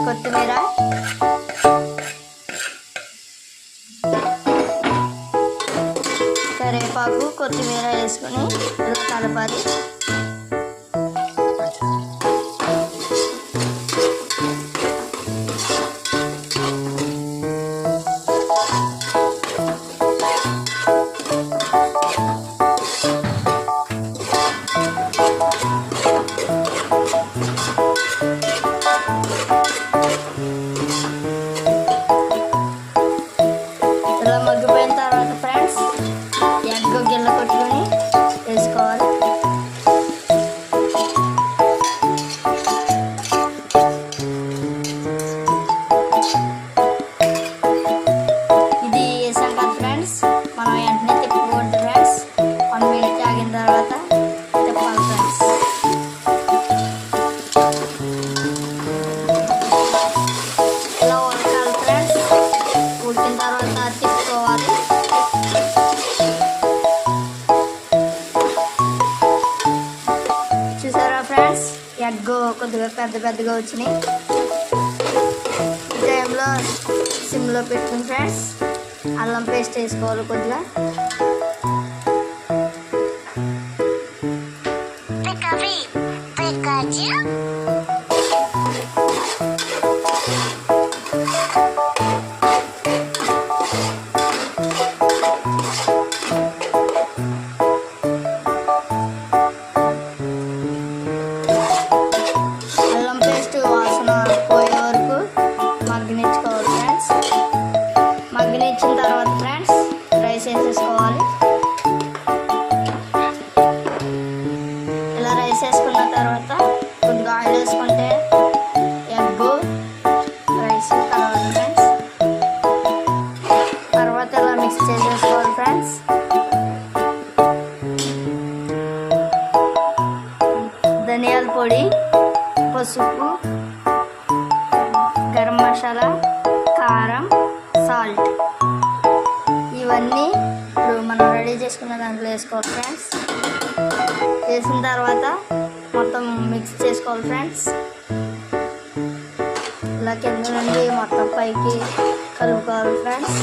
కొత్తిమీర, కరివేపాకు, కొత్తిమీర వేసుకొని ఇలా కలపాలి. ఇలా మగ్గిపోయిన తర్వాత ఫ్రెండ్స్ ఎగ్ గిన్నె కొట్టుకొని వేసుకోవాలి. ఇది వేసాం కదా ఫ్రెండ్స్, మనం వెంటనే తిప్పుకోవద్దు ఫ్రెండ్స్. 1 మినిట్ ఆగిన తర్వాత తిప్పాలి ఫ్రెండ్స్. ఇలా ఉడకాలి ఫ్రెండ్స్. ఉడికిన తర్వాత తిప్పుకోవాలి. చూసారా ఫ్రెండ్స్, ఎగ్ కొద్దిగా పెద్దగా వచ్చినాయి. ఈ టైంలో సిమ్లో పెట్టుకుని ఫ్రెండ్స్ అల్లం పేస్ట్ వేసుకోవాలి కొద్దిగా. అల్లం పేస్ట్ వాసన పోయే వరకు మగ్గనిచ్చుకోవాలి ఫ్రెండ్స్. మగ్గనిచ్చిన తర్వాత ఫ్రెండ్స్ రైస్ వేసేసుకోవాలి. ఇలా రైస్ వేసుకున్న తర్వాత కొద్దిగా ఆయిల్ వేసుకుంటే ఎగ్ రైస్ కలవాలి ఫ్రెండ్స్. తర్వాత ఇలా మిక్స్ చేసేసుకోవాలి ఫ్రెండ్స్. ధనియాల పొడి, పసుపు, గరం మసాలా, కారం, సాల్ట్ ఇవన్నీ ఇప్పుడు మనం రెడీ చేసుకున్న దాంట్లో వేసుకోవాలి ఫ్రెండ్స్. వేసిన తర్వాత మొత్తం మిక్స్ చేసుకోవాలి ఫ్రెండ్స్. ఇలా కింద నుండి మొత్తం పైకి కలుపుకోవాలి ఫ్రెండ్స్.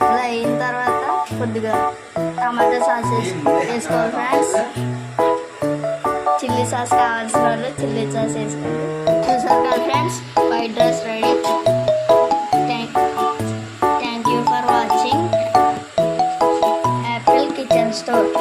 ఇలా అయిన తర్వాత కొద్దిగా టమాటా సాస్ వేసుకోవాలి ఫ్రెండ్స్. చిల్లీ సాస్ కావాల్సిన వాళ్ళు చిల్లీ సాస్ వేసుకోండి. చూసారు కదా friends, white rice ready. Thank you for watching. Tomato